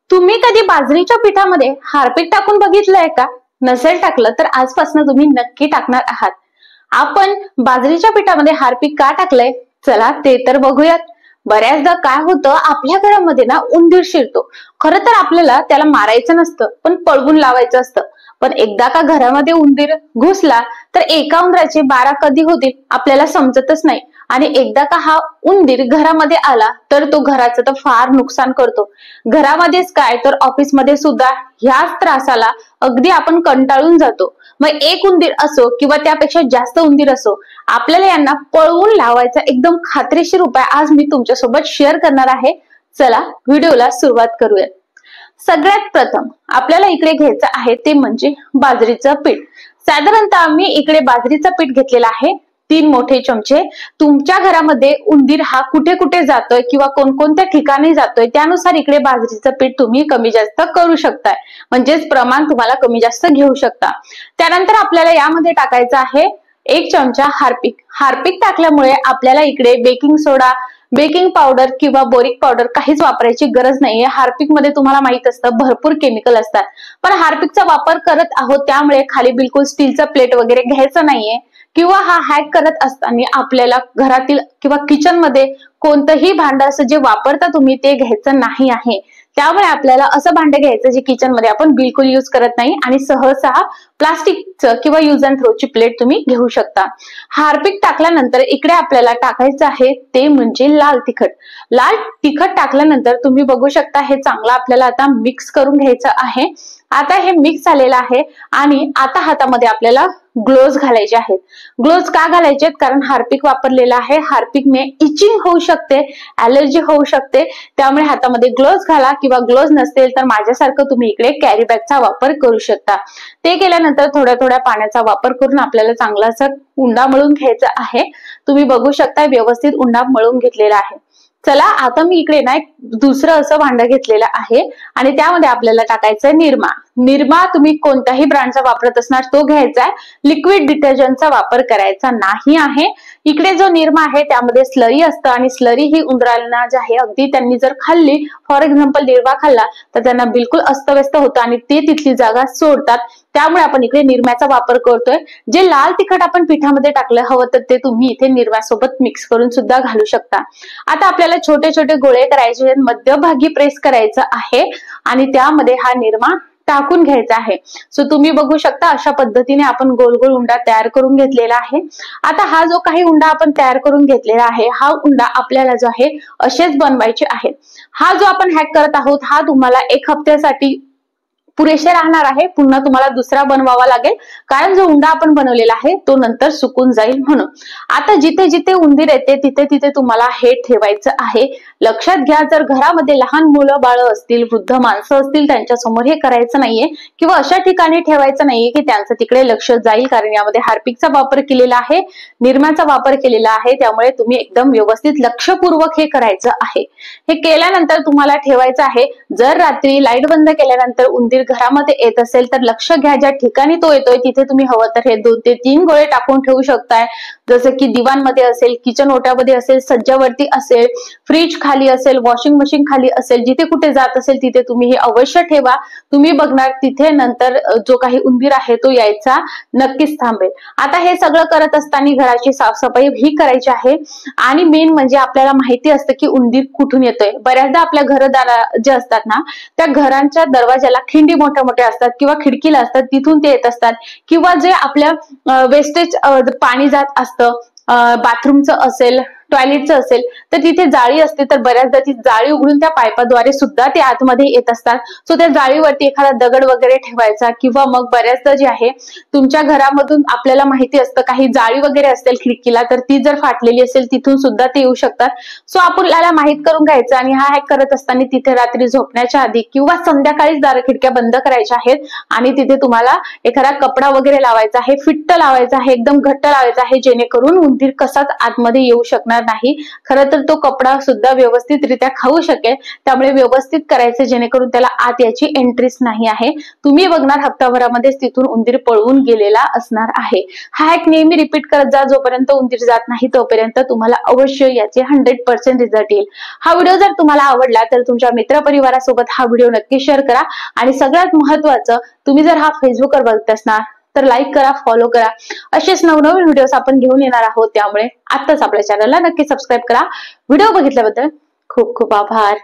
तुम्ही कधी बाजरीच्या पिठामध्ये हारपीक टाकून बघितलंय का? नसेल टाकलं तर आजपासून तुम्ही नक्की टाकणार आहात. आपण बाजरीच्या पिठामध्ये हारपीक का टाकलंय? चला ते तर बघूयात. बऱ्याचदा काय होतं, आपल्या घरामध्ये ना उंदीर शिरतो. खरं तर आपल्याला त्याला मारायचं नसतं, पण पळवून लावायचं असतं. पण एकदा का घरामध्ये उंदीर घुसला तर एका उंदराचे 12 कधी होतील आपल्याला समजतच नाही. आणि एकदा का हा उंदीर घरामध्ये आला तर तो घराचं तर फार नुकसान करतो. घरामध्येच काय तर ऑफिसमध्ये सुद्धा ह्याच त्रासाला अगदी आपण कंटाळून जातो. मग एक उंदीर असो किंवा त्यापेक्षा जास्त उंदीर असो, आपल्याला यांना पळवून लावायचा एकदम खात्रीशीर उपाय आज मी तुमच्यासोबत शेअर करणार आहे. चला व्हिडिओला सुरुवात करूया. सगळ्यात प्रथम आपल्याला इकडे घ्यायचं आहे ते म्हणजे बाजरीचं पीठ. साधारणतः मी इकडे बाजरीचं पीठ घेतलेलं आहे 3 मोठे चमचे. तुमच्या घरामध्ये उंदीर हा कुठे कुठे जातोय किंवा कोणकोणत्या ठिकाणी जातोय त्यानुसार इकडे बाजरीचं पीठ तुम्ही कमी जास्त करू शकताय, म्हणजेच प्रमाण तुम्हाला कमी जास्त घेऊ शकता. त्यानंतर आपल्याला यामध्ये टाकायचं आहे 1 चमचा हार्पिक. हार्पिक टाकल्यामुळे आपल्याला इकडे बेकिंग सोडा, बेकिंग पावडर किंवा बोरिक पावडर काहीच वापरायची गरज नाहीये. हार्पिक मध्ये तुम्हाला माहित असतं भरपूर केमिकल असतात. पण हार्पिकचा वापर करत आहोत त्यामुळे खाली बिलकुल स्टीलचं प्लेट वगैरे घ्यायचं नाहीये. किंवा हा हॅक करत असताना आपल्याला घरातील किंवा किचन मध्ये कोणतंही भांड असं जे वापरता तुम्ही ते घ्यायचं नाही आहे. त्यामुळे आपल्याला असं भांडे घ्यायचं जे किचन मध्ये आपण बिलकुल यूज करत नाही आणि सहसा प्लास्टिकचं किंवा यूज अँड थ्रोची प्लेट तुम्ही घेऊ शकता. हार्पिक टाकल्यानंतर इकडे आपल्याला टाकायचं आहे ते म्हणजे लाल तिखट. लाल तिखट टाकल्यानंतर तुम्ही बघू शकता हे चांगलं आपल्याला आता मिक्स करून घ्यायचं आहे. आता हे मिक्स झालेलं आहे आणि आता हातामध्ये आपल्याला ग्लोव्ज घालायचे आहेत. ग्लोव्ज का घालायचे आहेत? कारण हार्पिक वापरलेला आहे. हार्पिकने इचिंग होऊ शकते, ॲलर्जी होऊ शकते. त्यामुळे हातामध्ये ग्लोव्ज घाला किंवा ग्लोव्ज नसतील तर माझ्यासारखं तुम्ही इकडे कॅरी बॅगचा वापर करू शकता. ते केल्यानंतर थोड्या थोड्या पाण्याचा वापर करून आपल्याला चांगला असा उंडा मळून घ्यायचा आहे. तुम्ही बघू शकता व्यवस्थित उंडा मळून घेतलेला आहे. चला आता मी इकडे ना एक दुसरं असं भांड घेतलेलं आहे आणि त्यामध्ये आपल्याला टाकायचंय निरमा. निरमा तुम्ही कोणत्याही ब्रँडचा वापरत असणार तो घ्यायचा आहे. लिक्विड डिटर्जंटचा वापर करायचा नाही आहे. इकडे जो निरमा आहे त्यामध्ये स्लरी असतं आणि स्लरी ही उंदरांना जे आहे अगदी त्यांनी जर खाल्ली, फॉर एक्झाम्पल निरमा खाल्ला तर त्यांना बिलकुल अस्तव्यस्त होतं आणि ते तिथली जागा सोडतात. त्यामुळे आपण इकडे निरम्याचा वापर करतोय. जे लाल तिखट आपण पिठामध्ये टाकलं हवं तर ते तुम्ही इथे निरम्यासोबत मिक्स करून सुद्धा घालू शकता. आता आपल्याला छोटे छोटे गोळे करायचे, मध्यभागी प्रेस करायचं आहे आणि त्यामध्ये हा निरमा टाकून घ्यायचा आहे. सो तुम्ही बघू शकता अशा पद्धतीने आपण गोल गोल उंडा तयार करून घेतलेला आहे. आता हा जो काही उंडा आपण तयार करून घेतलेला आहे हा उंडा आपल्याला जो आहे असेच बनवायचे आहे. हा जो आपण हॅक करत आहोत हा तुम्हाला 1 हफ्त्यासाठी पुरेसे राहणार आहे. पुन्हा तुम्हाला दुसरा बनवावा लागेल कारण जो उंडा आपण बनवलेला आहे तो नंतर सुकून जाईल म्हणून. आता जिथे जिथे उंदीर येते तिथे तिथे तुम्हाला हे ठेवायचं आहे. लक्षात घ्या जर घरामध्ये लहान मुलं बाळ असतील, वृद्ध माणसं असतील त्यांच्या समोर हे करायचं नाहीये किंवा अशा ठिकाणी ठेवायचं नाहीये की त्यांचं तिकडे लक्ष जाईल. कारण यामध्ये हार्पिकचा वापर केलेला आहे, निरम्याचा वापर केलेला आहे. त्यामुळे तुम्ही एकदम व्यवस्थित लक्षपूर्वक हे करायचं आहे. हे केल्यानंतर तुम्हाला ठेवायचं आहे. जर रात्री लाईट बंद केल्यानंतर उंदीर घरामध्ये येत असेल तर लक्ष घ्या ज्या ठिकाणी तो येतोय तिथे तुम्ही हवं तर हे 2 ते 3 गोळे टाकून ठेवू शकताय. जसं की दिवाणमध्ये असेल, किचन ओट्यामध्ये असेल, सज्जावरती असेल, फ्रीज खाली असेल, वॉशिंग मशीन खाली असेल, जिथे कुठे जात असेल तिथे तुम्ही हे अवश्य ठेवा. तुम्ही बघणार तिथे नंतर जो काही उंदीर आहे तो यायचा नक्कीच थांबेल. आता हे सगळं करत असताना घराची साफसफाई ही करायची आहे आणि मेन म्हणजे आपल्याला माहिती असतं की उंदीर कुठून येतोय. बऱ्याचदा आपल्या घरदार जे असतात ना त्या घरांच्या दरवाजाला खिंडी मोठ्या मोठ्या असतात किंवा खिडकीला असतात तिथून ते येत असतात किंवा जे आपल्या वेस्टेज पाणी जात असतं बाथरूमचं असेल, टॉयलेटचं असेल तर तिथे जाळी असते तर बऱ्याचदा ती जाळी उघडून त्या पाईपाद्वारे सुद्धा ते आतमध्ये येत असतात. सो त्या जाळीवरती एखादा दगड वगैरे ठेवायचा किंवा मग बऱ्याचदा जे आहे तुमच्या घरामधून आपल्याला माहिती असतं काही जाळी वगैरे असेल खिडकीला तर ती जर फाटलेली असेल तिथून सुद्धा ते येऊ शकतात. सो आपल्याला माहित करून घ्यायचं आणि हा हॅक करत असताना तिथे रात्री झोपण्याच्या आधी किंवा संध्याकाळीच दार खिडक्या बंद करायच्या आहेत आणि तिथे तुम्हाला एखादा कपडा वगैरे लावायचा आहे, फिट्ट लावायचा आहे, एकदम घट्ट लावायचा आहे जेणेकरून उंदीर कसाच आतमध्ये येऊ शकणार देणार नाही। खरं तर तो कपडा सुद्धा व्यवस्थितरित्या खाऊ शकेल, त्यामुळे व्यवस्थित करायचं जेणेकरून त्याला आत याची एंट्रीच नाही आहे। तुम्ही बघणार हप्ताभरामध्येच तिथून उंदीर पळवून गेलेला असणार आहे। हा हॅक नेहमी रिपीट करत जा, जोपर्यंत उंदीर जात नाही तोपर्यंत तुम्हाला अवश्य याचे 100% रिझल्ट येईल। हा व्हिडिओ जर तुम्हाला आवडला तर तुमच्या मित्रपरिवारासोबत हा व्हिडिओ नक्की शेअर करा आणि सगळ्यात महत्त्वाचं, तुम्ही जर हा फेसबुकवर बघत असणार तर लाईक करा, फॉलो करा। असेच नवनवीन व्हिडिओज आपण घेऊन येणार आहोत, त्यामुळे आत्ताच आपल्या चॅनलला नक्की सबस्क्राईब करा। व्हिडिओ बघितल्याबद्दल खूप खूप आभार।